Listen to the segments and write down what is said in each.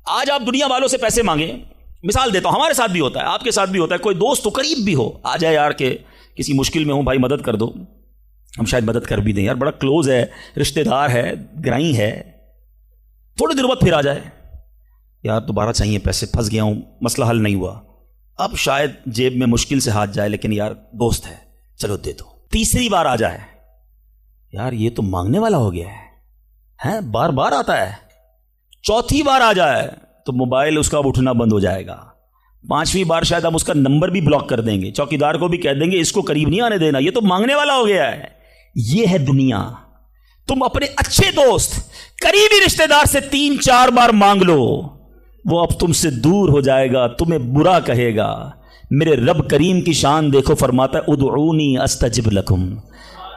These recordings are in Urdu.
آج آپ دنیا والوں سے پیسے مانگیں، مثال دیتا ہوں، ہمارے ساتھ بھی ہوتا ہے، آپ کے ساتھ بھی ہوتا ہے، کوئی دوست تو قریب بھی ہو آ جائے یار کہ کسی مشکل میں ہوں بھائی مدد کر دو، ہم شاید مدد کر بھی دیں، یار بڑا کلوز ہے، رشتہ دار ہے، گرائی ہے، تھوڑی دیر بعد پھر آ جائے یار دوبارہ چاہیے پیسے، پھنس گیا ہوں، مسئلہ حل نہیں ہوا، اب شاید جیب میں مشکل سے ہاتھ جائے لیکن یار دوست ہے چلو دے دو، تیسری بار آ جائے یار یہ تو مانگنے والا ہو گیا ہے، بار بار آتا ہے، چوتھی بار آ جائے تو موبائل اس کا اب اٹھنا بند ہو جائے گا، پانچویں بار شاید ہم اس کا نمبر بھی بلاک کر دیں گے، چوکیدار کو بھی کہہ دیں گے اس کو قریب نہیں آنے دینا، یہ تو مانگنے والا ہو گیا ہے۔ یہ ہے دنیا۔ تم اپنے اچھے دوست قریبی رشتہ دار سے 3-4 بار مانگ لو، وہ اب تم سے دور ہو جائے گا، تمہیں برا کہے گا۔ میرے رب کریم کی شان دیکھو، فرماتا ہے ادعونی استجب لکم،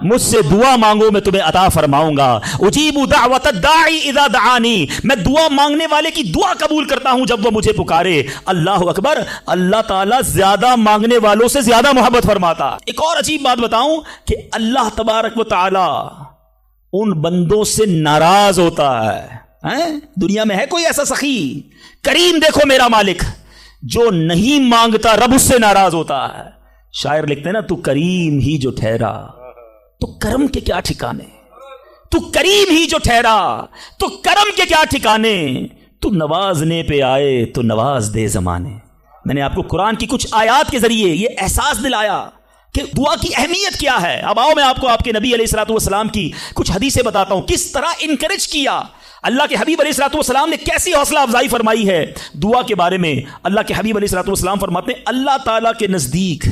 مجھ سے دعا مانگو میں تمہیں عطا فرماؤں گا۔ اجیب دعوت الداعی اذا دعانی، میں دعا مانگنے والے کی دعا قبول کرتا ہوں جب وہ مجھے پکارے۔ اللہ اکبر، اللہ تعالیٰ زیادہ مانگنے والوں سے زیادہ محبت فرماتا۔ ایک اور عجیب بات بتاؤں کہ اللہ تبارک و تعالی ان بندوں سے ناراض ہوتا ہے۔ دنیا میں ہے کوئی ایسا سخی؟ کریم دیکھو میرا مالک، جو نہیں مانگتا رب اس سے ناراض ہوتا ہے۔ شاعر لکھتے ہیں نا، تو کریم ہی جو ٹھہرا تو کرم کے کیا ٹھکانے، تو کریم ہی جو ٹھہرا تو کرم کے کیا ٹھکانے، تو نوازنے پہ آئے تو نواز دے زمانے۔ میں نے آپ کو قرآن کی کچھ آیات کے ذریعے یہ احساس دلایا کہ دعا کی اہمیت کیا ہے۔ اب آؤ میں آپ کو آپ کے نبی علیہ الصلوۃ والسلام کی کچھ حدیثیں بتاتا ہوں، کس طرح انکریج کیا اللہ کے حبیب علیہ الصلوۃ والسلام نے، کیسی حوصلہ افزائی فرمائی ہے دعا کے بارے میں۔ اللہ کے حبیب علیہ الصلوۃ والسلام فرماتے ہیں اللہ تعالیٰ کے نزدیک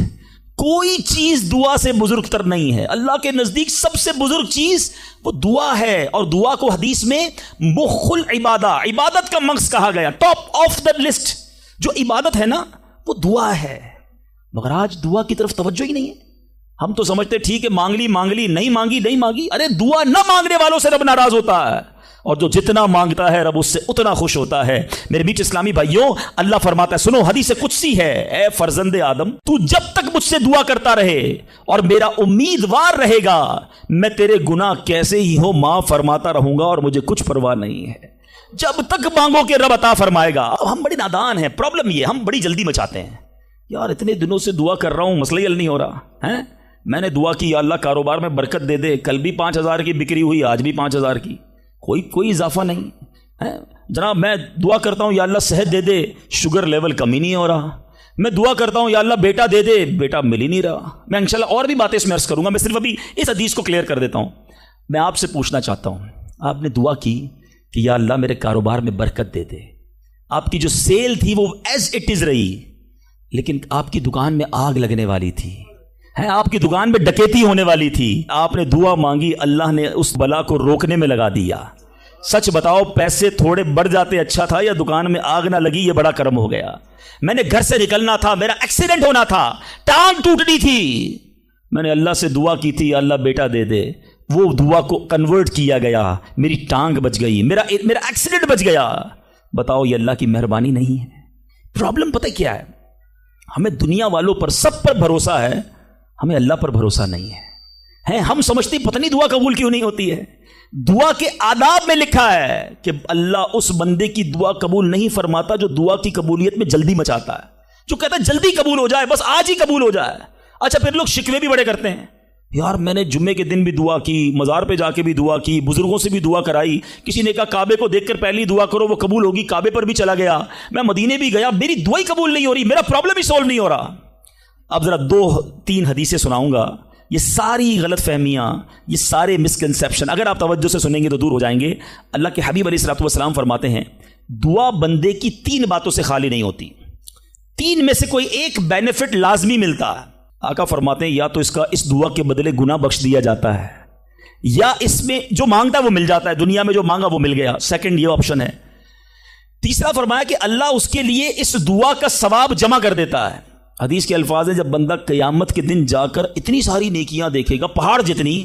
کوئی چیز دعا سے بزرگ تر نہیں ہے۔ اللہ کے نزدیک سب سے بزرگ چیز وہ دعا ہے، اور دعا کو حدیث میں مخ العبادہ، عبادت کا مغز کہا گیا، ٹاپ آف دا لسٹ جو عبادت ہے نا وہ دعا ہے۔ مگر آج دعا کی طرف توجہ ہی نہیں ہے۔ ہم تو سمجھتے ٹھیک ہے مانگ لی، نہیں مانگی، ارے دعا نہ مانگنے والوں سے رب ناراض ہوتا ہے، اور جو جتنا مانگتا ہے رب اس سے اتنا خوش ہوتا ہے۔ میرے میٹھے اسلامی بھائیوں، اللہ فرماتا ہے، سنو حدیث قدسی ہے، اے فرزند آدم تو جب تک مجھ سے دعا کرتا رہے اور میرا امیدوار رہے گا، میں تیرے گناہ کیسے ہی ہو معاف فرماتا رہوں گا اور مجھے کچھ پرواہ نہیں ہے۔ جب تک مانگو کہ رب عطا فرمائے گا۔ اب ہم بڑے نادان ہیں، پرابلم یہ ہم بڑی جلدی مچاتے ہیں، یار اتنے دنوں سے دعا کر رہا ہوں مسئلہ حل نہیں ہو رہا ہے، میں نے دعا کی یا اللہ کاروبار میں برکت دے دے، کل بھی 5,000 کی بکری ہوئی، آج بھی 5,000 کی، کوئی اضافہ نہیں ہے۔ جناب میں دعا کرتا ہوں یا اللہ صحت دے دے، شوگر لیول کم ہی نہیں ہو رہا۔ میں دعا کرتا ہوں یا اللہ بیٹا دے دے، بیٹا مل ہی نہیں رہا۔ میں انشاءاللہ اور بھی باتیں اس میں عرض کروں گا، میں صرف ابھی اس حدیث کو کلیئر کر دیتا ہوں۔ میں آپ سے پوچھنا چاہتا ہوں، آپ نے دعا کی کہ یا اللہ میرے کاروبار میں برکت دے دے، آپ کی جو سیل تھی وہ ایز اٹ از رہی، لیکن آپ کی دکان میں آگ لگنے والی تھی، آپ کی دکان میں ڈکیتی ہونے والی تھی، آپ نے دعا مانگی، اللہ نے اس بلا کو روکنے میں لگا دیا۔ سچ بتاؤ پیسے تھوڑے بڑھ جاتے اچھا تھا، یا دکان میں آگ نہ لگی یہ بڑا کرم ہو گیا؟ میں نے گھر سے نکلنا تھا، میرا ایکسیڈنٹ ہونا تھا، ٹانگ ٹوٹنی تھی، میں نے اللہ سے دعا کی تھی اللہ بیٹا دے دے، وہ دعا کو کنورٹ کیا گیا، میری ٹانگ بچ گئی، میرا ایکسیڈنٹ بچ گیا۔ بتاؤ یہ اللہ کی مہربانی نہیں ہے؟ پرابلم پتہ کیا ہے، ہمیں دنیا والوں پر سب پر بھروسہ ہے، ہمیں اللہ پر بھروسہ نہیں ہے۔ ہم سمجھتے پتہ نہیں دعا قبول کیوں نہیں ہوتی ہے۔ دعا کے آداب میں لکھا ہے کہ اللہ اس بندے کی دعا قبول نہیں فرماتا جو دعا کی قبولیت میں جلدی مچاتا ہے، جو کہتا ہے جلدی قبول ہو جائے، بس آج ہی قبول ہو جائے۔ اچھا پھر لوگ شکوے بھی بڑے کرتے ہیں، یار میں نے جمعے کے دن بھی دعا کی، مزار پہ جا کے بھی دعا کی، بزرگوں سے بھی دعا کرائی، کسی نے کہا کعبے کو دیکھ کر پہلی دعا کرو وہ قبول ہوگی، کعبے پر بھی چلا گیا، میں مدینے بھی گیا، میری دعا ہی قبول نہیں ہو رہی، میرا پرابلم ہی سولو نہیں ہو رہا۔ اب ذرا 2-3 حدیثیں سناؤں گا، یہ ساری غلط فہمیاں، یہ سارے مسکنسیپشن اگر آپ توجہ سے سنیں گے تو دور ہو جائیں گے۔ اللہ کے حبیب علیہ الصلوۃ والسلام فرماتے ہیں دعا بندے کی 3 باتوں سے خالی نہیں ہوتی، 3 میں سے کوئی ایک بینیفٹ لازمی ملتا ہے۔ آقا فرماتے ہیں یا تو اس دعا کے بدلے گناہ بخش دیا جاتا ہے، یا اس میں جو مانگتا ہے وہ مل جاتا ہے، دنیا میں جو مانگا وہ مل گیا، سیکنڈ یہ آپشن ہے۔ تیسرا فرمایا کہ اللہ اس کے لیے اس دعا کا ثواب جمع کر دیتا ہے۔ حدیث کے الفاظ ہیں جب بندہ قیامت کے دن جا کر اتنی ساری نیکیاں دیکھے گا، پہاڑ جتنی،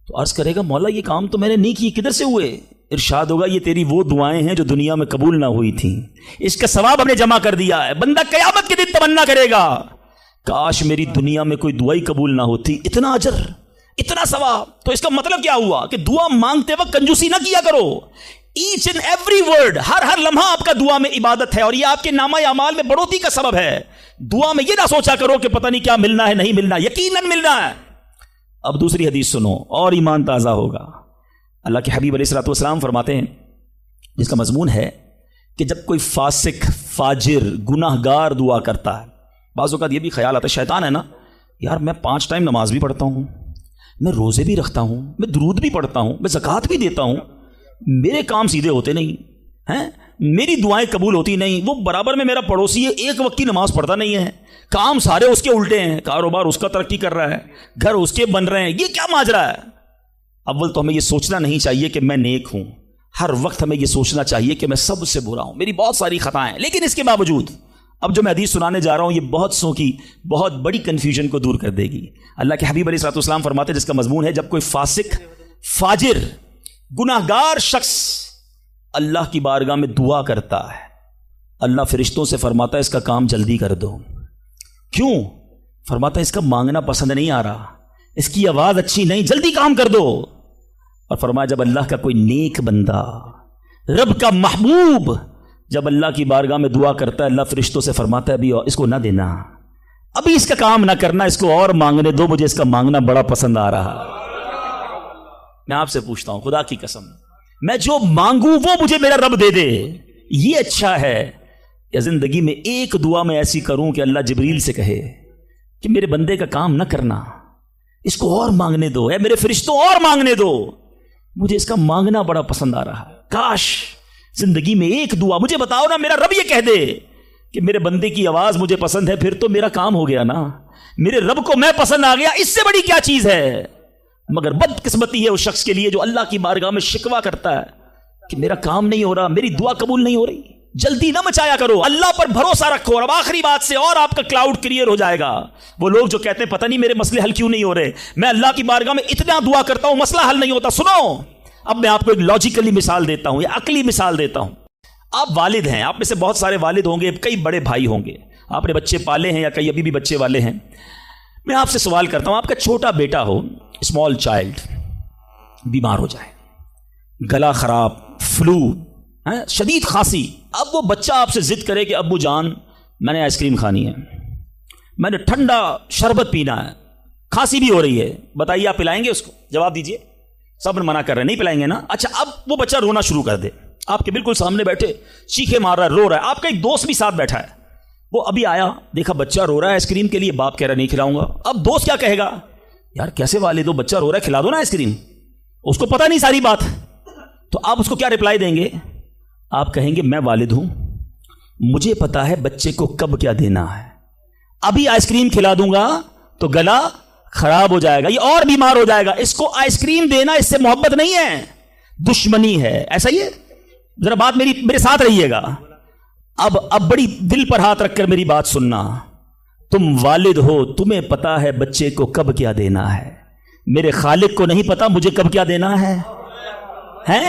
تو عرض کرے گا مولا یہ کام تو میں نے نہیں کی، کدھر سے ہوئے؟ ارشاد ہوگا یہ تیری وہ دعائیں ہیں جو دنیا میں قبول نہ ہوئی تھیں، اس کا ثواب ہم نے جمع کر دیا ہے۔ بندہ قیامت کے دن تمنا کرے گا کاش میری دنیا میں کوئی دعائی قبول نہ ہوتی، اتنا اجر اتنا ثواب۔ تو اس کا مطلب کیا ہوا کہ دعا مانگتے وقت کنجوسی نہ کیا کرو، ایچ اینڈ ایوری ورڈ، ہر لمحہ آپ کا دعا میں عبادت ہے، اور یہ آپ کے نامہ اعمال میں بڑھوتری کا سبب ہے۔ دعا میں یہ نہ سوچا کرو کہ پتہ نہیں کیا ملنا ہے، نہیں ملنا، یقیناً ملنا ہے۔ اب دوسری حدیث سنو اور ایمان تازہ ہوگا۔ اللہ کے حبیب علیہ الصلوۃ والسلام فرماتے ہیں، جس کا مضمون ہے کہ جب کوئی فاسق، فاجر، گناہ گار دعا کرتا ہے، بعض اوقات یہ بھی خیال آتا ہے، شیطان ہے نا، یار میں 5 ٹائم نماز بھی پڑھتا ہوں، میں روزے بھی رکھتا ہوں، میں درود بھی پڑھتا ہوں، میں زکوٰۃ بھی دیتا ہوں، میرے کام سیدھے ہوتے نہیں ہیں، میری دعائیں قبول ہوتی نہیں، وہ برابر میں میرا پڑوسی ہے، ایک وقت کی نماز پڑھتا نہیں ہے، کام سارے اس کے الٹے ہیں، کاروبار اس کا ترقی کر رہا ہے، گھر اس کے بن رہے ہیں، یہ کیا ماجرا ہے؟ اول تو ہمیں یہ سوچنا نہیں چاہیے کہ میں نیک ہوں، ہر وقت ہمیں یہ سوچنا چاہیے کہ میں سب سے برا ہوں، میری بہت ساری خطائیں ہیں، لیکن اس کے باوجود اب جو میں حدیث سنانے جا رہا ہوں یہ بہت سو کی بہت بڑی کنفیوژن کو دور کر دے گی۔ اللہ کے حبیب علیہ الصلوۃ والسلام فرماتے ہیں، جس کا مضمون ہے جب کوئی فاسق، فاجر، گناہ گار شخص اللہ کی بارگاہ میں دعا کرتا ہے، اللہ فرشتوں سے فرماتا ہے اس کا کام جلدی کر دو۔ کیوں؟ فرماتا ہے اس کا مانگنا پسند نہیں آ رہا، اس کی آواز اچھی نہیں، جلدی کام کر دو۔ اور فرمایا جب اللہ کا کوئی نیک بندہ، رب کا محبوب جب اللہ کی بارگاہ میں دعا کرتا ہے، اللہ فرشتوں سے فرماتا ہے ابھی اس کو نہ دینا، ابھی اس کا کام نہ کرنا، اس کو اور مانگنے دو، مجھے اس کا مانگنا بڑا پسند آ رہا۔ میں آپ سے پوچھتا ہوں خدا کی قسم، میں جو مانگوں وہ مجھے میرا رب دے دے، یہ اچھا ہے یا زندگی میں ایک دعا میں ایسی کروں کہ اللہ جبریل سے کہے کہ میرے بندے کا کام نہ کرنا، اس کو اور مانگنے دو، اے میرے فرشتوں اور مانگنے دو، مجھے اس کا مانگنا بڑا پسند آ رہا ہے۔ کاش زندگی میں ایک دعا، مجھے بتاؤ نا، میرا رب یہ کہہ دے کہ میرے بندے کی آواز مجھے پسند ہے، پھر تو میرا کام ہو گیا نا، میرے رب کو میں پسند آ گیا، اس سے بڑی کیا چیز ہے؟ مگر بدقسمتی ہے اس شخص کے لیے جو اللہ کی بارگاہ میں شکوہ کرتا ہے کہ میرا کام نہیں ہو رہا، میری دعا قبول نہیں ہو رہی۔ جلدی نہ مچایا کرو، اللہ پر بھروسہ رکھو، اور اب آخری بات سے اور آپ کا کلاؤڈ کلیئر ہو جائے گا۔ وہ لوگ جو کہتے ہیں پتہ نہیں میرے مسئلے حل کیوں نہیں ہو رہے، میں اللہ کی بارگاہ میں اتنا دعا کرتا ہوں مسئلہ حل نہیں ہوتا۔ سنو، اب میں آپ کو ایک لاجیکلی مثال دیتا ہوں یا عقلی مثال دیتا ہوں۔ آپ والد ہیں، آپ میں سے بہت سارے والد ہوں گے، کئی بڑے بھائی ہوں گے، آپ نے بچے پالے ہیں یا کئی ابھی بھی بچے والے ہیں۔ میں آپ سے سوال کرتا ہوں، آپ کا چھوٹا بیٹا ہو، اسمال چائلڈ، بیمار ہو جائے، گلا خراب، فلو، شدید کھانسی، اب وہ بچہ آپ سے ضد کرے کہ ابو جان میں نے آئس کریم کھانی ہے، میں نے ٹھنڈا شربت پینا ہے، کھانسی بھی ہو رہی ہے، بتائیے آپ پلائیں گے اس کو؟ جواب دیجئے۔ سب منع کر رہے ہیں، نہیں پلائیں گے نا؟ اچھا، اب وہ بچہ رونا شروع کر دے، آپ کے بالکل سامنے بیٹھے چیخے مار رہا ہے، رو رہا ہے، آپ کا ایک دوست بھی ساتھ بیٹھا ہے، وہ ابھی آیا، دیکھا بچہ رو رہا ہے آئس کریم کے لیے، باپ کہہ رہا ہے نہیں کھلاؤں گا۔ اب دوست کیا کہے گا؟ یار کیسے والد ہو، بچہ رو رہا ہے کھلا دو نا آئس کریم، اس کو پتہ نہیں ساری بات۔ تو آپ اس کو کیا رپلائی دیں گے؟ آپ کہیں گے میں والد ہوں، مجھے پتا ہے بچے کو کب کیا دینا ہے، ابھی آئس کریم کھلا دوں گا تو گلا خراب ہو جائے گا، یہ اور بیمار ہو جائے گا، اس کو آئس کریم دینا اس سے محبت نہیں ہے، دشمنی ہے۔ ایسا ہی ہے؟ ذرا بات میرے ساتھ رہیے گا۔ اب بڑی دل پر ہاتھ رکھ کر میری بات سننا، تم والد ہو، تمہیں پتا ہے بچے کو کب کیا دینا ہے، میرے خالق کو نہیں پتا مجھے کب کیا دینا ہے۔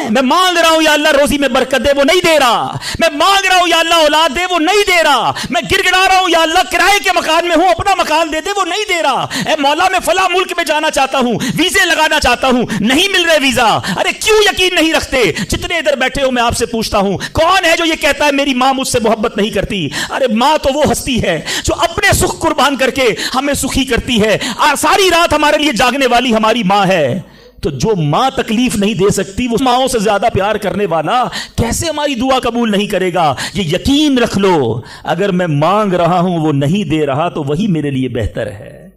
میں مانگ رہا ہوں یا اللہ روزی میں برکت دے، وہ نہیں دے رہا، میں مانگ رہا ہوں یا اللہ اولاد دے، وہ نہیں دے رہا، میں گر گڑا رہا ہوں یا اللہ کرائے کے مکان میں ہوں اپنا مکان دے دے، وہ نہیں دے رہا، اے مولا میں فلاں ملک میں جانا چاہتا ہوں، ویزے لگانا چاہتا ہوں، نہیں مل رہے ویزا، ارے کیوں یقین نہیں رکھتے؟ جتنے ادھر بیٹھے ہو میں آپ سے پوچھتا ہوں، کون ہے جو یہ کہتا ہے میری ماں مجھ سے محبت نہیں کرتی؟ ارے ماں تو وہ ہستی ہے جو اپنے سکھ قربان کر کے ہمیں سخی کرتی ہے، ساری رات ہمارے لیے جاگنے والی ہماری ماں ہے۔ تو جو ماں تکلیف نہیں دے سکتی، وہ ماؤں سے زیادہ پیار کرنے والا کیسے ہماری دعا قبول نہیں کرے گا؟ یہ یقین رکھ لو، اگر میں مانگ رہا ہوں وہ نہیں دے رہا تو وہی میرے لیے بہتر ہے،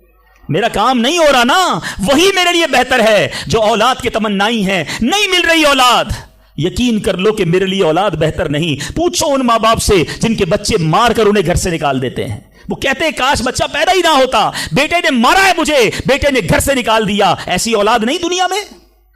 میرا کام نہیں ہو رہا نا، وہی میرے لیے بہتر ہے۔ جو اولاد کے تمنائی ہیں، نہیں مل رہی اولاد، یقین کر لو کہ میرے لیے اولاد بہتر نہیں۔ پوچھو ان ماں باپ سے جن کے بچے مار کر انہیں گھر سے نکال دیتے ہیں، وہ کہتے ہیں کاش بچہ پیدا ہی نہ ہوتا، بیٹے نے مارا ہے مجھے، بیٹے نے گھر سے نکال دیا، ایسی اولاد نہیں دنیا میں۔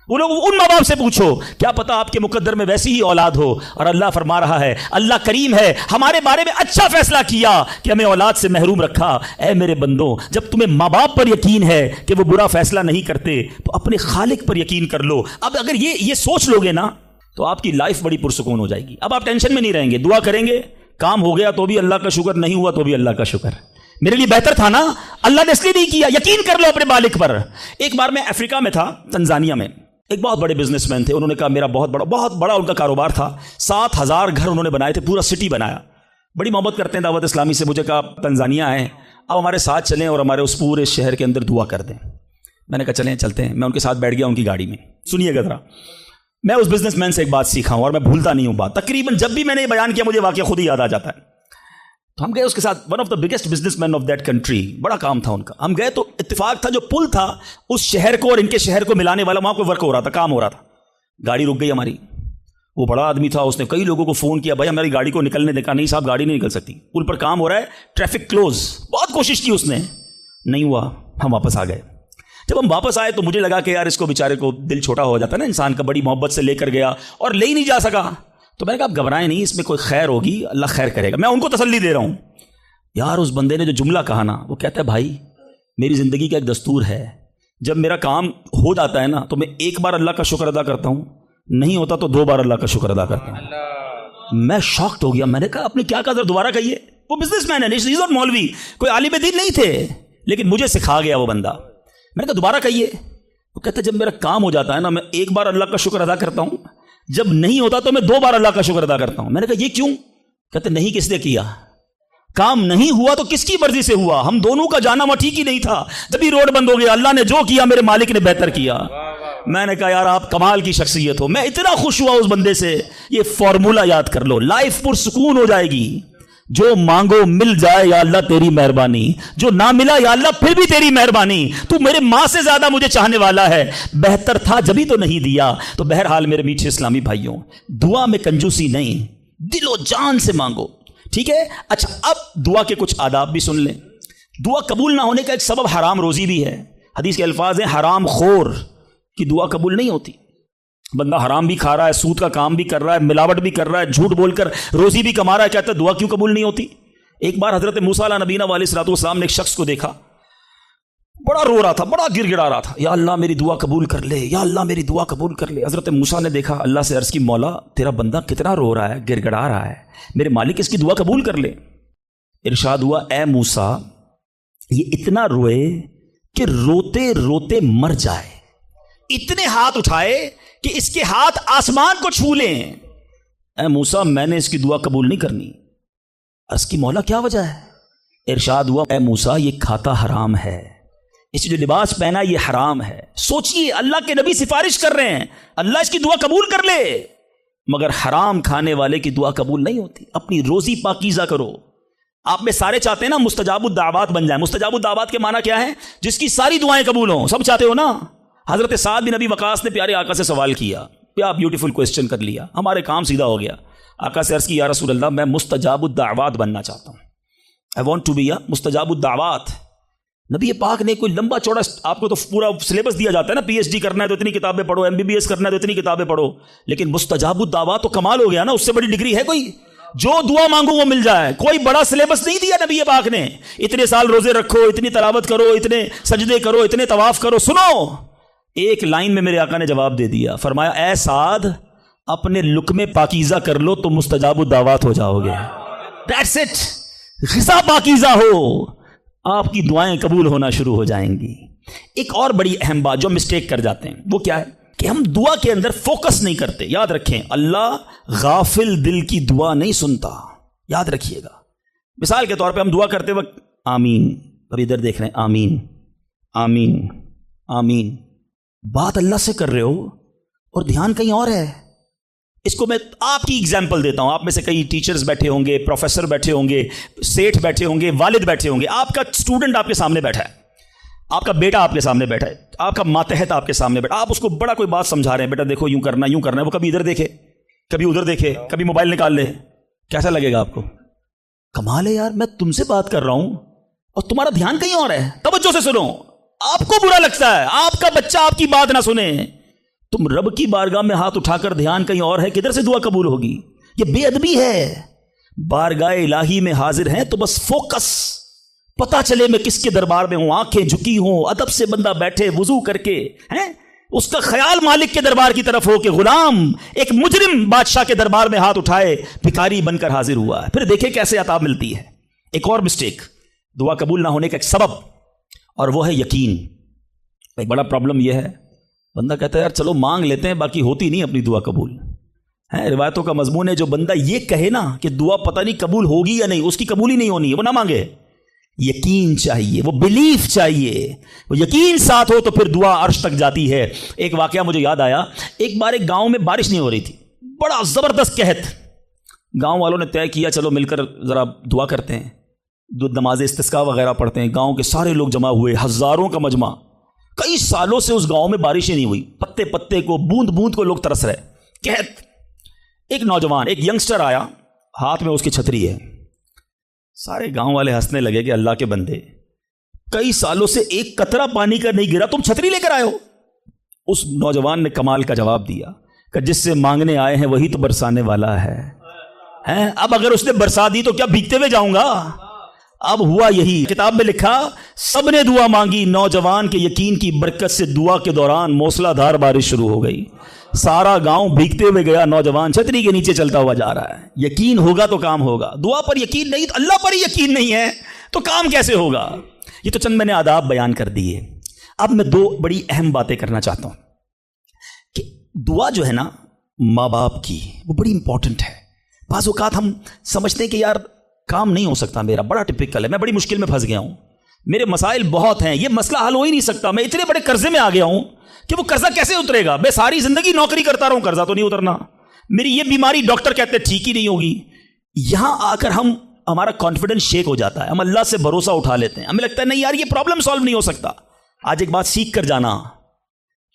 وہ لوگ ان ماں باپ سے پوچھو، کیا پتا آپ کے مقدر میں ویسی ہی اولاد ہو۔ اور اللہ فرما رہا ہے، اللہ کریم ہے، ہمارے بارے میں اچھا فیصلہ کیا کہ ہمیں اولاد سے محروم رکھا۔ اے میرے بندوں، جب تمہیں ماں باپ پر یقین ہے کہ وہ برا فیصلہ نہیں کرتے تو اپنے خالق پر یقین کر لو۔ اب اگر یہ سوچ لو گے نا تو آپ کی لائف بڑی پرسکون ہو جائے گی۔ اب آپ ٹینشن میں نہیں رہیں گے، دعا کریں گے، کام ہو گیا تو بھی اللہ کا شکر، نہیں ہوا تو بھی اللہ کا شکر، میرے لیے بہتر تھا نا، اللہ نے اس لیے نہیں کیا۔ یقین کر لو اپنے مالک پر۔ ایک بار میں افریقہ میں تھا، تنزانیہ میں، ایک بہت بڑے بزنس مین تھے, انہوں نے کہا میرا بہت بڑا ان کا کاروبار تھا, 7,000 گھر انہوں نے بنائے تھے, پورا سٹی بنایا, بڑی محبت کرتے ہیں دعوت اسلامی سے. مجھے کہا تنزانیہ آئے, اب ہمارے ساتھ چلیں اور ہمارے اس پورے شہر کے اندر دعا کر دیں. میں نے کہا چلیں چلتے ہیں. میں ان کے ساتھ بیٹھ گیا ان کی گاڑی میں. سنیے گا ذرا, میں اس بزنس مین سے ایک بات سیکھا ہوں اور میں بھولتا نہیں ہوں بات. تقریباً جب بھی میں نے یہ بیان کیا مجھے واقعہ خود ہی یاد آ جاتا ہے. تو ہم گئے اس کے ساتھ, one of the biggest business man of that country, بڑا کام تھا ان کا. ہم گئے تو اتفاق تھا جو پل تھا اس شہر کو اور ان کے شہر کو ملانے والا, وہاں کوئی ورک ہو رہا تھا, کام ہو رہا تھا. گاڑی رک گئی ہماری. وہ بڑا آدمی تھا, اس نے کئی لوگوں کو فون کیا, بھائی ہماری گاڑی کو نکلنے دیکھا. نہیں صاحب گاڑی نہیں نکل سکتی, پل پر کام ہو رہا ہے, ٹریفک کلوز. بہت کوشش کی اس نے, نہیں ہوا. ہم واپس آ گئے. جب ہم واپس آئے تو مجھے لگا کہ یار اس کو بیچارے کو دل چھوٹا ہو جاتا ہے نا انسان کا, بڑی محبت سے لے کر گیا اور لے ہی نہیں جا سکا. تو میں نے کہا آپ گھبرائیں نہیں, اس میں کوئی خیر ہوگی, اللہ خیر کرے گا. میں ان کو تسلی دے رہا ہوں. یار اس بندے نے جو جملہ کہا نا, وہ کہتا ہے بھائی میری زندگی کا ایک دستور ہے, جب میرا کام ہو جاتا ہے نا تو میں ایک بار اللہ کا شکر ادا کرتا ہوں, نہیں ہوتا تو 2 بار اللہ کا شکر ادا کرتا ہوں. میں شاکڈ ہو گیا. میں نے کہا آپ نے کیا کہا, دوبارہ کہیے. وہ بزنس مین ہے, مولوی, کوئی عالم دین نہیں تھے, لیکن مجھے سکھا گیا وہ بندہ. میں نے کہا دوبارہ کہیے. وہ کہتا ہے جب میرا کام ہو جاتا ہے نا میں ایک بار اللہ کا شکر ادا کرتا ہوں, جب نہیں ہوتا تو میں 2 بار اللہ کا شکر ادا کرتا ہوں. میں نے کہا یہ کیوں؟ کہتے نہیں کس نے کیا, کام نہیں ہوا تو کس کی مرضی سے ہوا, ہم دونوں کا جانا وہاں ٹھیک ہی نہیں تھا. جب ہی روڈ بند ہو گیا, اللہ نے جو کیا میرے مالک نے بہتر کیا. میں نے کہا یار آپ کمال کی شخصیت ہو. میں اتنا خوش ہوا اس بندے سے. یہ فارمولہ یاد کر لو, لائف پرسکون ہو جائے گی. جو مانگو مل جائے یا اللہ تیری مہربانی, جو نہ ملا یا اللہ پھر بھی تیری مہربانی. تو میرے ماں سے زیادہ مجھے چاہنے والا ہے, بہتر تھا جبھی تو نہیں دیا. تو بہرحال میرے میٹھے اسلامی بھائیوں, دعا میں کنجوسی نہیں, دل و جان سے مانگو, ٹھیک ہے. اچھا اب دعا کے کچھ آداب بھی سن لیں. دعا قبول نہ ہونے کا ایک سبب حرام روزی بھی ہے. حدیث کے الفاظ ہیں حرام خور کی دعا قبول نہیں ہوتی. بندہ حرام بھی کھا رہا ہے, سود کا کام بھی کر رہا ہے, ملاوٹ بھی کر رہا ہے, جھوٹ بول کر روزی بھی کما رہا ہے, کہتا ہے دعا کیوں قبول نہیں ہوتی. ایک بار حضرت موسیٰ علیہ نبینا علیہ الصلوۃ والسلام نے ایک شخص کو دیکھا, بڑا رو رہا تھا, بڑا گر گڑا رہا تھا, یا اللہ میری دعا قبول کر لے, یا اللہ میری دعا قبول کر لے. حضرت موسیٰ نے دیکھا, اللہ سے عرض کی مولا تیرا بندہ کتنا رو رہا ہے, گر گڑا رہا ہے, میرے مالک اس کی دعا قبول کر لے. ارشاد ہوا اے موسیٰ یہ اتنا روئے کہ روتے روتے مر جائے, اتنے ہاتھ اٹھائے کہ اس کے ہاتھ آسمان کو چھو لیں. اے موسیٰ میں نے اس کی دعا قبول نہیں کرنی. عرض کی مولا کیا وجہ ہے؟ ارشاد ہوا اے موسیٰ یہ کھاتا حرام ہے, اس جو لباس پہنا یہ حرام ہے. سوچئے اللہ کے نبی سفارش کر رہے ہیں اللہ اس کی دعا قبول کر لے, مگر حرام کھانے والے کی دعا قبول نہیں ہوتی. اپنی روزی پاکیزہ کرو. آپ میں سارے چاہتے ہیں نا مستجاب الدعوات بن جائیں. مستجاب الدعوات کے معنی کیا ہے؟ جس کی ساری دعائیں قبول ہوں. سب چاہتے ہو نا. حضرت سعد بن ابی وقاص نے پیارے آقا سے سوال کیا, کیا بیوٹیفل کویسچن کر لیا, ہمارے کام سیدھا ہو گیا. آقا سے عرض کی یا رسول اللہ میں مستجاب الدعوات بننا چاہتا ہوں, آئی وانٹ ٹو بی مستجاب الدعوات. نبی پاک نے کوئی لمبا چوڑا, آپ کو تو پورا سلیبس دیا جاتا ہے نا, پی ایچ ڈی کرنا ہے تو اتنی کتابیں پڑھو, ایم بی بی ایس کرنا ہے تو اتنی کتابیں پڑھو, لیکن مستجاب الدعوات تو کمال ہو گیا نا, اس سے بڑی ڈگری ہے کوئی؟ جو دعا مانگو وہ مل جائے. کوئی بڑا سلیبس نہیں دیا نبی پاک نے, اتنے سال روزے رکھو, اتنی تلاوت کرو, اتنے سجدے کرو, اتنے طواف کرو. سنو, ایک لائن میں میرے آقا نے جواب دے دیا, فرمایا اے سعد اپنے لقمے پاکیزہ کر لو تو مستجاب الدعوات ہو جاؤ گے. That's it. غذا پاکیزہ ہو, آپ کی دعائیں قبول ہونا شروع ہو جائیں گی. ایک اور بڑی اہم بات جو مسٹیک کر جاتے ہیں وہ کیا ہے کہ ہم دعا کے اندر فوکس نہیں کرتے. یاد رکھیں اللہ غافل دل کی دعا نہیں سنتا, یاد رکھیے گا. مثال کے طور پہ ہم دعا کرتے وقت آمین, ابھی ادھر دیکھ رہے ہیں آمین آمین آمین, بات اللہ سے کر رہے ہو اور دھیان کہیں اور ہے. اس کو میں آپ کی ایگزامپل دیتا ہوں. آپ میں سے کئی ٹیچرز بیٹھے ہوں گے, پروفیسر بیٹھے ہوں گے, سیٹھ بیٹھے ہوں گے, والد بیٹھے ہوں گے. آپ کا اسٹوڈنٹ آپ کے سامنے بیٹھا ہے, آپ کا بیٹا آپ کے سامنے بیٹھا ہے, آپ کا ماتحت آپ کے سامنے بیٹھا, آپ اس کو بڑا کوئی بات سمجھا رہے ہیں, بیٹا دیکھو یوں کرنا یوں کرنا. وہ کبھی ادھر دیکھے, کبھی ادھر دیکھے, کبھی موبائل نکال لے. کیسا لگے گا آپ کو؟ کمال ہے یار, میں تم سے بات کر رہا ہوں اور تمہارا دھیان کہیں اور ہے. توجہ سے سنو. آپ کو برا لگتا ہے آپ کا بچہ آپ کی بات نہ سنے, تم رب کی بارگاہ میں ہاتھ اٹھا کر دھیان کہیں اور ہے, کدھر سے دعا قبول ہوگی؟ یہ بے ادبی ہے. بارگاہ الہی میں حاضر ہیں تو بس فوکس, پتا چلے میں کس کے دربار میں ہوں, آنکھیں جھکی ہوں, ادب سے بندہ بیٹھے وضو کر کے, ہیں اس کا خیال مالک کے دربار کی طرف ہو کہ غلام ایک مجرم بادشاہ کے دربار میں ہاتھ اٹھائے, بھکاری بن کر حاضر ہوا ہے. پھر دیکھیں کیسے عطا ملتی ہے. ایک اور مسٹیک دعا قبول نہ ہونے کا ایک سبب, اور وہ ہے یقین. ایک بڑا پرابلم یہ ہے بندہ کہتا ہے یار چلو مانگ لیتے ہیں، باقی ہوتی نہیں اپنی دعا قبول ہے۔ روایتوں کا مضمون ہے جو بندہ یہ کہے نا کہ دعا پتہ نہیں قبول ہوگی یا نہیں، اس کی قبول ہی نہیں ہونی ہے، وہ نہ مانگے۔ یقین چاہیے، وہ بلیف چاہیے، وہ یقین ساتھ ہو تو پھر دعا عرش تک جاتی ہے۔ ایک واقعہ مجھے یاد آیا، ایک بار ایک گاؤں میں بارش نہیں ہو رہی تھی، بڑا زبردست قحط۔ گاؤں والوں نے طے کیا چلو مل کر ذرا دعا کرتے ہیں، نماز استسقاء وغیرہ پڑھتے ہیں۔ گاؤں کے سارے لوگ جمع ہوئے، ہزاروں کا مجمع۔ کئی سالوں سے اس گاؤں میں بارش ہی نہیں ہوئی، پتے پتے کو، بوند بوند کو لوگ ترس رہے، قحط۔ ایک نوجوان، ایک ینگسٹر آیا، ہاتھ میں اس کی چھتری ہے۔ سارے گاؤں والے ہنسنے لگے کہ اللہ کے بندے، کئی سالوں سے ایک قطرہ پانی کا نہیں گرا، تم چھتری لے کر آئے ہو۔ اس نوجوان نے کمال کا جواب دیا کہ جس سے مانگنے آئے ہیں وہی تو برسانے والا ہے۔ اب اگر اس نے برسا دی تو کیا بھیگتے ہوئے جاؤں گا؟ اب ہوا یہی، کتاب میں لکھا سب نے دعا مانگی، نوجوان کے یقین کی برکت سے دعا کے دوران موسلا دھار بارش شروع ہو گئی۔ سارا گاؤں بھیگتے ہوئے گیا، نوجوان چھتری کے نیچے چلتا ہوا جا رہا ہے۔ یقین ہوگا تو کام ہوگا، دعا پر یقین نہیں، اللہ پر ہی یقین نہیں ہے تو کام کیسے ہوگا؟ یہ تو چند میں نے آداب بیان کر دیے۔ اب میں دو بڑی اہم باتیں کرنا چاہتا ہوں کہ دعا جو ہے نا ماں باپ کی، وہ بڑی امپورٹنٹ ہے۔ بعض اوقات ہم سمجھتے ہیں کہ یار کام نہیں ہو سکتا، میرا بڑا ٹپکل ہے، میں بڑی مشکل میں پھنس گیا ہوں، میرے مسائل بہت ہیں، یہ مسئلہ حل ہو ہی نہیں سکتا، میں اتنے بڑے قرضے میں آ گیا ہوں کہ وہ قرضہ کیسے اترے گا؟ میں ساری زندگی نوکری کرتا رہوں، قرضہ تو نہیں اترنا، میری یہ بیماری ڈاکٹر کہتے ٹھیک ہی نہیں ہوگی۔ یہاں آ کر ہمارا کانفیڈنس شیک ہو جاتا ہے، ہم اللہ سے بھروسہ اٹھا لیتے ہیں، ہمیں لگتا ہے نہیں یار یہ پرابلم سالو نہیں ہو سکتا۔ آج ایک بات سیکھ کر جانا،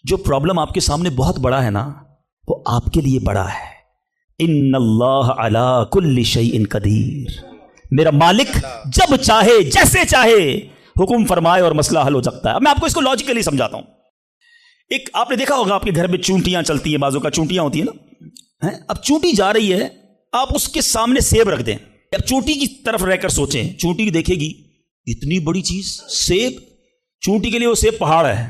جو پرابلم آپ کے سامنے بہت بڑا ہے نا، وہ آپ کے لیے بڑا ہے۔ ان اللہ علی کل شیء قدیر، میرا مالک جب چاہے جیسے چاہے حکم فرمائے اور مسئلہ حل ہو سکتا ہے۔ اب میں آپ کو اس کو لاجیکلی سمجھاتا ہوں۔ ایک آپ نے دیکھا ہوگا آپ کے گھر میں چونٹیاں چلتی ہیں، بازو کا چونٹیاں ہوتی ہیں نا، اب چونٹی جا رہی ہے، آپ اس کے سامنے سیب رکھ دیں، اب چونٹی کی طرف رہ کر سوچیں، چونٹی دیکھے گی اتنی بڑی چیز سیب، چونٹی کے لیے وہ سیب پہاڑ ہے،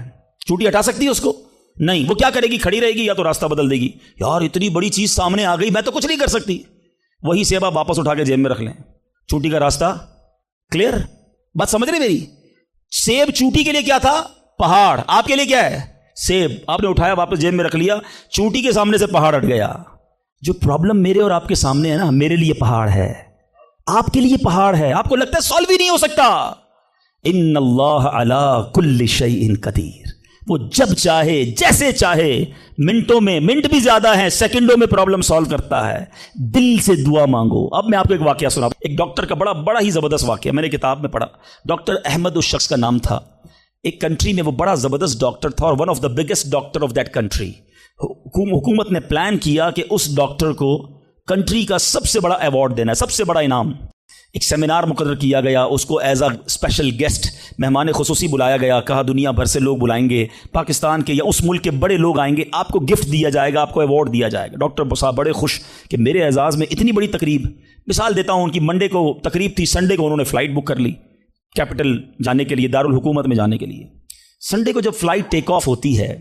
چونٹی ہٹا سکتی ہے اس کو؟ نہیں، وہ کیا کرے گی؟ کھڑی رہے گی یا تو راستہ بدل دے گی، یار اتنی بڑی چیز سامنے آ گئی میں تو کچھ نہیں کر سکتی، وہی سیب آپ واپس اٹھا کے جیب میں رکھ لیں، چونٹی کا راستہ کلیئر۔ بات سمجھ رہے میری؟ سیب چونٹی کے لیے کیا تھا؟ پہاڑ، آپ کے لیے کیا ہے؟ سیب، آپ نے اٹھایا واپس جیب میں رکھ لیا، چونٹی کے سامنے سے پہاڑ ہٹ گیا۔ جو پرابلم میرے اور آپ کے سامنے ہے نا، میرے لیے پہاڑ ہے، آپ کے لیے پہاڑ ہے، آپ کو لگتا ہے سالو ہی نہیں ہو سکتا۔ ان اللہ علی کل شیء قدیر، وہ جب چاہے جیسے چاہے، منٹوں میں، منٹ بھی زیادہ ہیں، سیکنڈوں میں پرابلم سالو کرتا ہے۔ دل سے دعا مانگو۔ اب میں آپ کو ایک واقعہ سنا، ایک ڈاکٹر کا بڑا ہی زبردست واقعہ، میں نے کتاب میں پڑھا، ڈاکٹر احمد اس شخص کا نام تھا، ایک کنٹری میں وہ بڑا زبردست ڈاکٹر تھا اور one of the biggest doctor of that country. حکومت نے پلان کیا کہ اس ڈاکٹر کو کنٹری کا سب سے بڑا ایوارڈ دینا ہے، سب سے بڑا انعام۔ ایک سیمینار مقرر کیا گیا، اس کو ایز اے اسپیشل گیسٹ مہمان خصوصی بلایا گیا، کہا دنیا بھر سے لوگ بلائیں گے، پاکستان کے یا اس ملک کے بڑے لوگ آئیں گے، آپ کو گفٹ دیا جائے گا، آپ کو ایوارڈ دیا جائے گا۔ ڈاکٹر صاحب بڑے خوش کہ میرے اعزاز میں اتنی بڑی تقریب۔ مثال دیتا ہوں، ان کی منڈے کو تقریب تھی، سنڈے کو انہوں نے فلائٹ بک کر لی کیپٹل جانے کے لیے، دارالحکومت میں جانے کے لیے۔ سنڈے کو جب فلائٹ ٹیک آف ہوتی ہے،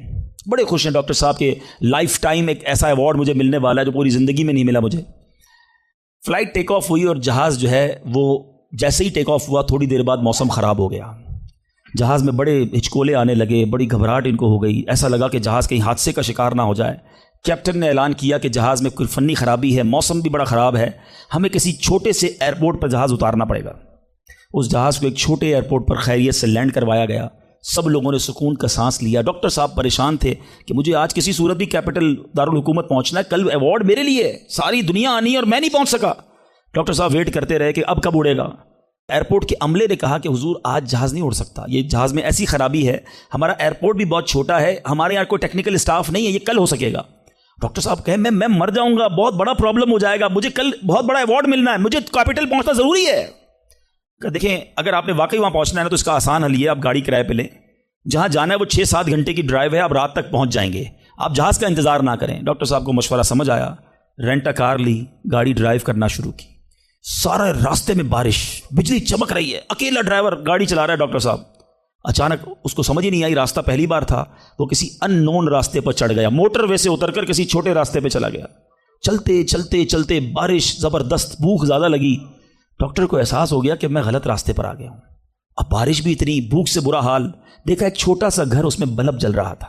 بڑے خوش ہیں ڈاکٹر صاحب کے لائف ٹائم ایک ایسا ایوارڈ مجھے ملنے والا ہے جو پوری زندگی میں نہیں ملا مجھے۔ فلائٹ ٹیک آف ہوئی اور جہاز جو ہے وہ جیسے ہی ٹیک آف ہوا تھوڑی دیر بعد موسم خراب ہو گیا، جہاز میں بڑے ہچکولے آنے لگے، بڑی گھبراہٹ ان کو ہو گئی، ایسا لگا کہ جہاز کہیں حادثے کا شکار نہ ہو جائے۔ کیپٹن نے اعلان کیا کہ جہاز میں کوئی فنی خرابی ہے، موسم بھی بڑا خراب ہے، ہمیں کسی چھوٹے سے ایئرپورٹ پر جہاز اتارنا پڑے گا۔ اس جہاز کو ایک چھوٹے ایئرپورٹ پر خیریت سے لینڈ کروایا گیا، سب لوگوں نے سکون کا سانس لیا۔ ڈاکٹر صاحب پریشان تھے کہ مجھے آج کسی صورت بھی کیپٹل دارالحکومت پہنچنا ہے، کل ایوارڈ میرے لیے ہے، ساری دنیا آنی ہے اور میں نہیں پہنچ سکا۔ ڈاکٹر صاحب ویٹ کرتے رہے کہ اب کب اڑے گا۔ ایئرپورٹ کے عملے نے کہا کہ حضور آج جہاز نہیں اڑ سکتا، یہ جہاز میں ایسی خرابی ہے، ہمارا ایئرپورٹ بھی بہت چھوٹا ہے، ہمارے یہاں کوئی ٹیکنیکل اسٹاف نہیں ہے، یہ کل ہو سکے گا۔ ڈاکٹر صاحب کہیں میں مر جاؤں گا، بہت بڑا پرابلم ہو جائے گا، مجھے کل بہت بڑا ایوارڈ ملنا ہے، مجھے کیپٹل پہنچنا ضروری ہے۔ کہ دیکھیں اگر آپ نے واقعی وہاں پہنچنا ہے نا تو اس کا آسان حل یہ ہے، آپ گاڑی کرائے پہ لیں، جہاں جانا ہے وہ 6-7 گھنٹے کی ڈرائیو ہے، آپ رات تک پہنچ جائیں گے، آپ جہاز کا انتظار نہ کریں۔ ڈاکٹر صاحب کو مشورہ سمجھ آیا، رینٹا کار لی، گاڑی ڈرائیو کرنا شروع کی۔ سارے راستے میں بارش، بجلی چمک رہی ہے، اکیلا ڈرائیور گاڑی چلا رہا ہے ڈاکٹر صاحب۔ اچانک اس کو سمجھ ہی نہیں آئی، راستہ پہلی بار تھا، وہ کسی ان نون راستے پر چڑھ گیا، موٹر وے سے اتر کر کسی چھوٹے راستے پہ چلا گیا۔ چلتے چلتے چلتے بارش زبردست، بھوک زیادہ لگی، ڈاکٹر کو احساس ہو گیا کہ میں غلط راستے پر آ گیا ہوں۔ اب بارش بھی اتنی، بھوک سے برا حال، دیکھا ایک چھوٹا سا گھر، اس میں بلب جل رہا تھا،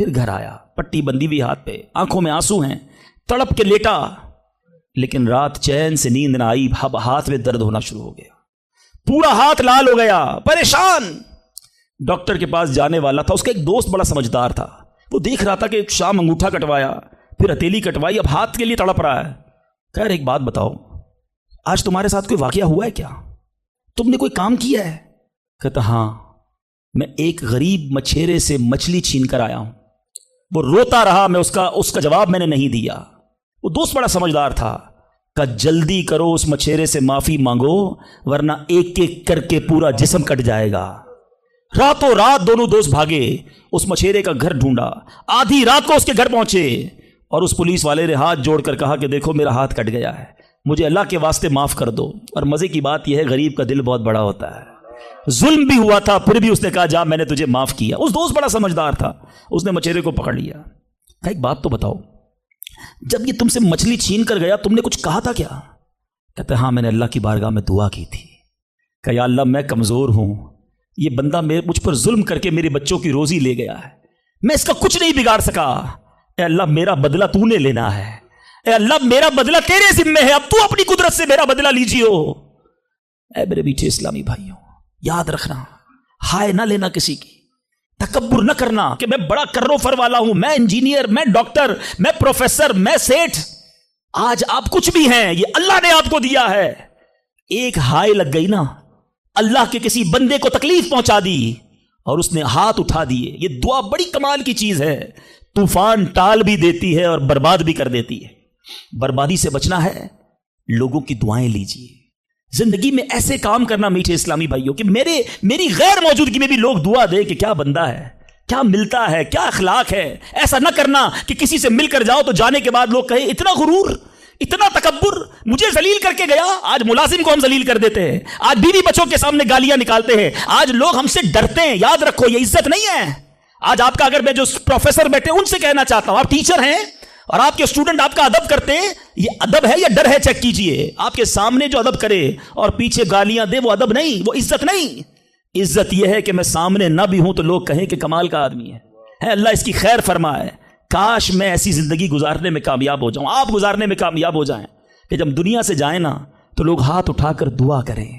پھر گھر آیا، پٹی بندی ہوئی ہاتھ پہ، آنکھوں میں آنسو ہیں، تڑپ کے لیٹا، لیکن رات چین سے نیند نہ آئی، ہاتھ میں درد ہونا شروع ہو گیا، پورا ہاتھ لال ہو گیا، پریشان۔ ڈاکٹر کے پاس جانے والا تھا، اس کا ایک دوست بڑا سمجھدار تھا، وہ دیکھ رہا تھا کہ شام انگوٹھا کٹوایا، پھر ہتھیلی کٹوائی، اب ہاتھ کے لیے تڑپ رہا ہے۔ کہہ رہے ایک بات بتاؤ، آج تمہارے ساتھ کوئی واقعہ ہوا ہے کیا؟ تم نے کوئی کام کیا ہے؟ کہتا ہاں، میں ایک غریب مچھیرے سے مچھلی چھین کر آیا ہوں۔ وہ روتا رہا، میں اس کا جواب میں نے نہیں دیا۔ وہ دوست بڑا سمجھدار تھا، کہ جلدی کرو اس مچھیرے سے معافی مانگو، ورنہ ایک ایک کر کے پورا جسم کٹ جائے گا۔ راتوں رات دونوں دوست بھاگے، اس مچھیرے کا گھر ڈھونڈا، آدھی رات کو اس کے گھر پہنچے، اور اس پولیس والے نے ہاتھ جوڑ کر کہا کہ دیکھو میرا ہاتھ کٹ گیا ہے، مجھے اللہ کے واسطے معاف کر دو۔ اور مزے کی بات یہ ہے، غریب کا دل بہت بڑا ہوتا ہے، ظلم بھی ہوا تھا پھر بھی اس نے کہا جا میں نے تجھے معاف کیا۔ اس دوست بڑا سمجھدار تھا، اس نے مچھیرے کو پکڑ لیا، کہا ایک بات تو بتاؤ، جب یہ تم سے مچھلی چھین کر گیا تم نے کچھ کہا تھا کیا؟ کہتے ہاں میں نے اللہ کی بارگاہ میں دعا کی تھی، کہ یا اللہ میں کمزور ہوں، یہ بندہ مجھ پر ظلم کر کے میرے بچوں کی روزی لے گیا ہے، میں اس کا کچھ نہیں بگاڑ سکا، اے اللہ میرا بدلہ تو نے لینا ہے، اے اللہ میرا بدلہ تیرے ذمہ ہے، اب تو اپنی قدرت سے میرا بدلہ لیجیو۔ اے میرے میٹھے اسلامی بھائیوں، یاد رکھنا، ہائے نہ لینا کسی کی، تکبر نہ کرنا کہ میں بڑا کرو فر والا ہوں، میں انجینئر، میں ڈاکٹر، میں پروفیسر، میں سیٹھ۔ آج آپ کچھ بھی ہیں، یہ اللہ نے آپ کو دیا ہے۔ ایک ہائے لگ گئی نا، اللہ کے کسی بندے کو تکلیف پہنچا دی اور اس نے ہاتھ اٹھا دیے۔ یہ دعا بڑی کمال کی چیز ہے، طوفان ٹال بھی دیتی ہے اور برباد بھی کر دیتی ہے۔ بربادی سے بچنا ہے، لوگوں کی دعائیں لیجیے، زندگی میں ایسے کام کرنا میٹھے اسلامی بھائیوں کہ میری غیر موجودگی میں بھی لوگ دعا دیں کہ کیا بندہ ہے، کیا ملتا ہے، کیا اخلاق ہے۔ ایسا نہ کرنا کہ کسی سے مل کر جاؤ تو جانے کے بعد لوگ کہیں اتنا غرور، اتنا تکبر، مجھے ذلیل کر کے گیا۔ آج ملازم کو ہم ذلیل کر دیتے ہیں، آج بیوی بچوں کے سامنے گالیاں نکالتے ہیں، آج لوگ ہم سے ڈرتے ہیں۔ یاد رکھو یہ عزت نہیں ہے۔ آج آپ کا، اگر میں جو پروفیسر بیٹھے ان سے کہنا چاہتا ہوں، آپ ٹیچر ہیں اور آپ کے اسٹوڈنٹ آپ کا ادب کرتے ہیں، یہ ادب ہے یا ڈر ہے؟ چیک کیجئے۔ آپ کے سامنے جو ادب کرے اور پیچھے گالیاں دے، وہ ادب نہیں، وہ عزت نہیں۔ عزت یہ ہے کہ میں سامنے نہ بھی ہوں تو لوگ کہیں کہ کمال کا آدمی ہے، اللہ اس کی خیر فرمائے۔ کاش میں ایسی زندگی گزارنے میں کامیاب ہو جاؤں، آپ گزارنے میں کامیاب ہو جائیں کہ جب دنیا سے جائیں نا تو لوگ ہاتھ اٹھا کر دعا کریں،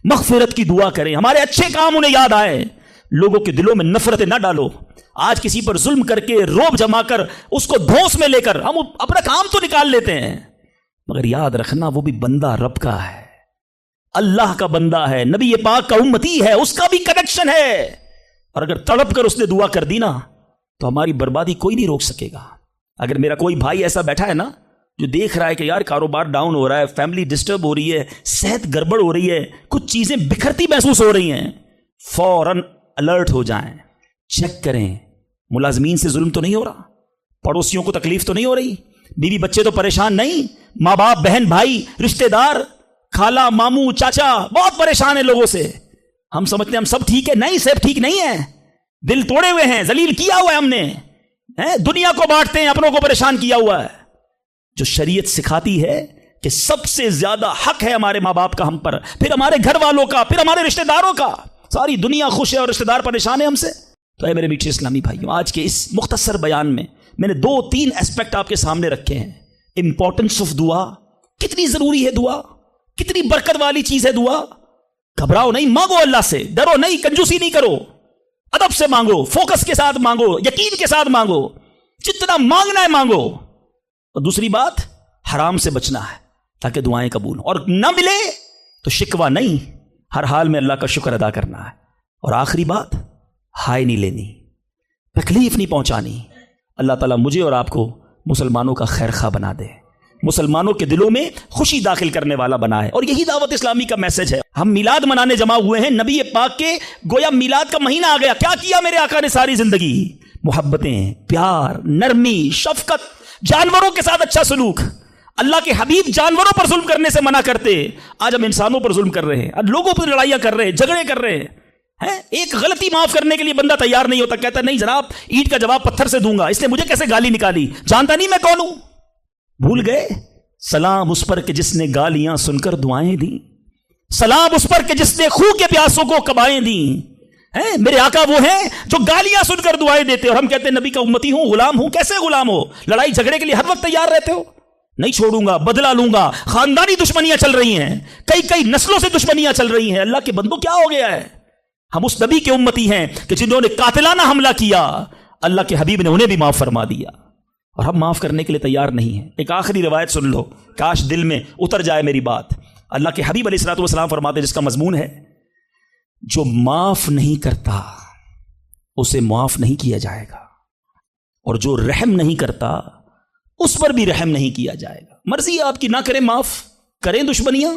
مغفرت کی دعا کریں، ہمارے اچھے کام انہیں یاد آئے۔ لوگوں کے دلوں میں نفرتیں نہ ڈالو۔ آج کسی پر ظلم کر کے، روب جما کر، اس کو دھوس میں لے کر ہم اپنا کام تو نکال لیتے ہیں، مگر یاد رکھنا وہ بھی بندہ رب کا ہے، اللہ کا بندہ ہے، نبی پاک کا امتی ہے، اس کا بھی کنیکشن ہے۔ اور اگر تڑپ کر اس نے دعا کر دی نا تو ہماری بربادی کوئی نہیں روک سکے گا۔ اگر میرا کوئی بھائی ایسا بیٹھا ہے نا جو دیکھ رہا ہے کہ یار کاروبار ڈاؤن ہو رہا ہے، فیملی ڈسٹرب ہو رہی ہے، صحت گڑبڑ ہو رہی ہے، کچھ چیزیں بکھرتی محسوس ہو رہی ہیں، فوراً الرٹ ہو جائیں، چیک کریں ملازمین سے ظلم تو نہیں ہو رہا، پڑوسیوں کو تکلیف تو نہیں ہو رہی، بیوی بچے تو پریشان نہیں، ماں باپ بہن بھائی رشتہ دار خالہ ماموں چاچا بہت پریشان ہیں لوگوں سے۔ ہم سمجھتے ہیں ہم سب ٹھیک ہے، نہیں سب ٹھیک نہیں ہے، دل توڑے ہوئے ہیں، ذلیل کیا ہوا ہے ہم نے، دنیا کو بانٹتے ہیں، اپنوں کو پریشان کیا ہوا ہے۔ جو شریعت سکھاتی ہے کہ سب سے زیادہ حق ہے ہمارے ماں باپ کا ہم پر، پھر ہمارے گھر والوں کا، پھر ہمارے رشتہ داروں کا۔ ساری دنیا خوش ہے اور رشتہ دار پریشان ہے ہم سے۔ تو اے میرے میٹھے اسلامی بھائیوں، آج کے اس مختصر بیان میں نے 2-3 ایسپیکٹ آپ کے سامنے رکھے ہیں۔ امپورٹنس آف دعا، کتنی ضروری ہے دعا، کتنی برکت والی چیز ہے دعا۔ گھبراؤ نہیں، مانگو اللہ سے، ڈرو نہیں، کنجوسی نہیں کرو، ادب سے مانگو، فوکس کے ساتھ مانگو، یقین کے ساتھ مانگو، جتنا مانگنا ہے مانگو۔ اور دوسری بات، حرام سے بچنا ہے تاکہ دعائیں قبول ہوں، اور نہ ملے تو شکوہ نہیں، ہر حال میں اللہ کا شکر ادا کرنا ہے۔ اور آخری بات، ہائے نہیں لینی، تکلیف نہیں پہنچانی۔ اللہ تعالیٰ مجھے اور آپ کو مسلمانوں کا خیر خواہ بنا دے، مسلمانوں کے دلوں میں خوشی داخل کرنے والا بنا ہے۔ اور یہی دعوت اسلامی کا میسج ہے۔ ہم میلاد منانے جمع ہوئے ہیں، نبی پاک کے گویا میلاد کا مہینہ آ گیا، کیا کیا میرے آقا نے ساری زندگی؟ محبتیں، پیار، نرمی، شفقت، جانوروں کے ساتھ اچھا سلوک۔ اللہ کے حبیب جانوروں پر ظلم کرنے سے منع کرتے، آج ہم انسانوں پر ظلم کر رہے ہیں، آج لوگوں پر لڑائیاں کر رہے ہیں، جھگڑے کر رہے ہیں۔ ایک غلطی معاف کرنے کے لیے بندہ تیار نہیں ہوتا، کہتا نہیں جناب اینٹ کا جواب پتھر سے دوں گا، اس نے مجھے کیسے گالی نکالی، جانتا نہیں میں کون ہوں۔ بھول گئے؟ سلام اس پر کہ جس نے گالیاں سن کر دعائیں دیں، سلام اس پر کہ جس نے خون کے پیاسوں کو قبائیں دیں، ہیں میرے آقا وہ ہیں جو گالیاں سن کر دعائیں دیتے اور ہم کہتے ہیں نبی کا امتی ہوں، غلام ہوں. کیسے غلام ہو؟ لڑائی جھگڑے کے لیے ہر وقت تیار رہتے ہو. نہیں چھوڑوں گا، بدلہ لوں گا. خاندانی دشمنیاں چل رہی ہیں، کئی نسلوں سے دشمنیاں چل رہی ہیں. اللہ کے بندوں کیا ہو گیا ہے؟ ہم اس نبی کے امتی ہیں کہ جنہوں نے قاتلانہ حملہ کیا، اللہ کے حبیب نے انہیں بھی معاف فرما دیا، اور ہم معاف کرنے کے لیے تیار نہیں ہیں. ایک آخری روایت سن لو، کاش دل میں اتر جائے میری بات. اللہ کے حبیب علیہ الصلوۃ والسلام فرماتے ہیں، جس کا مضمون ہے جو معاف نہیں کرتا اسے معاف نہیں کیا جائے گا، اور جو رحم نہیں کرتا اس پر بھی رحم نہیں کیا جائے گا. مرضی ہے آپ کی، نہ کریں معاف، کریں دشمنیاں،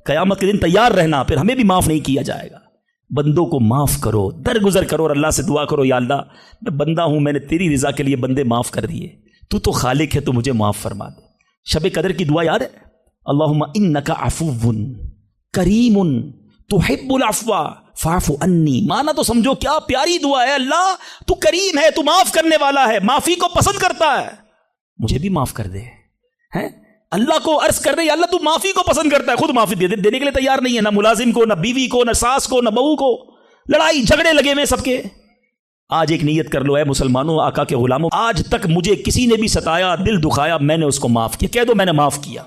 قیامت کے دن تیار رہنا، پھر ہمیں بھی معاف نہیں کیا جائے گا. بندوں کو معاف کرو، درگزر کرو اور اللہ سے دعا کرو، یا اللہ میں بندہ ہوں، میں نے تیری رضا کے لیے بندے معاف کر دیے، تو خالق ہے، تو مجھے معاف فرما دے. شب قدر کی دعا یاد ہے؟ اللہم انک عفو کریم تحب العفو فاعف عنی. مانا تو سمجھو کیا پیاری دعا ہے، اللہ تو کریم ہے، تو معاف کرنے والا ہے، معافی کو پسند کرتا ہے، مجھے بھی معاف کر دے. ہیں اللہ کو عرض کر دے، یا اللہ تو معافی کو پسند کرتا ہے، خود معافی دینے کے لیے تیار نہیں ہے، نہ ملازم کو، نہ بیوی کو، نہ ساس کو، نہ بہو کو. لڑائی جھگڑے لگے ہوئے سب کے. آج ایک نیت کر لو اے مسلمانوں، آقا کے غلاموں، آج تک مجھے کسی نے بھی ستایا، دل دکھایا، میں نے اس کو معاف کیا. کہہ دو میں نے معاف کیا،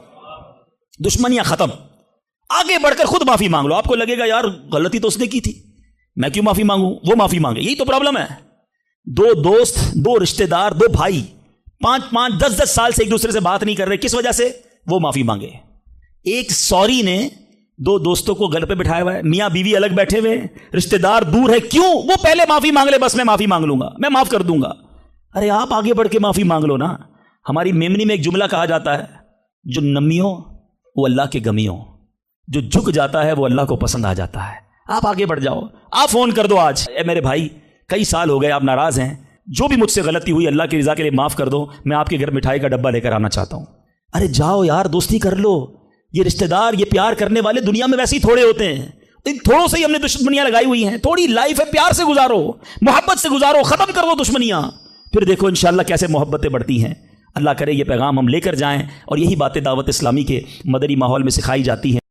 دشمنیاں ختم. آگے بڑھ کر خود معافی مانگ لو. آپ کو لگے گا یار غلطی تو اس نے کی تھی، میں کیوں معافی مانگوں؟ وہ معافی مانگے. یہی تو پرابلم ہے. دو دوست، دو رشتہ دار، دو بھائی 5-5 10-10 سال سے ایک دوسرے سے بات نہیں کر رہے، کس وجہ سے؟ وہ معافی مانگے. ایک سوری نے دو دوستوں کو گھر پہ بٹھایا ہوا ہے، میاں بیوی الگ بیٹھے ہوئے، رشتہ دار دور ہے، کیوں؟ وہ پہلے معافی مانگ لے، بس میں معافی مانگ لوں گا، میں معاف کر دوں گا. ارے آپ آگے بڑھ کے معافی مانگ لو نا. ہماری میمنی میں ایک جملہ کہا جاتا ہے، جو نمی ہو وہ اللہ کے گمی ہو، جو جھک جاتا ہے وہ اللہ کو پسند آ جاتا ہے. آپ آگے بڑھ جاؤ. آپ فون کر دو آج، اے میرے بھائی کئی سال ہو گئے آپ ناراض ہیں، جو بھی مجھ سے غلطی ہوئی اللہ کی رضا کے لیے معاف کر دو، میں آپ کے گھر مٹھائی کا ڈبہ لے کر آنا چاہتا ہوں. ارے جاؤ یار، دوستی کر لو. یہ رشتہ دار، یہ پیار کرنے والے دنیا میں ویسے ہی تھوڑے ہوتے ہیں. ان تھوڑوں سے ہی ہم نے دشمنیاں لگائی ہوئی ہیں. تھوڑی لائف ہے، پیار سے گزارو، محبت سے گزارو، ختم کر دو دشمنیاں، پھر دیکھو انشاءاللہ کیسے محبتیں بڑھتی ہیں. اللہ کرے یہ پیغام ہم لے کر جائیں، اور یہی باتیں دعوت اسلامی کے مدنی ماحول میں سکھائی جاتی ہیں.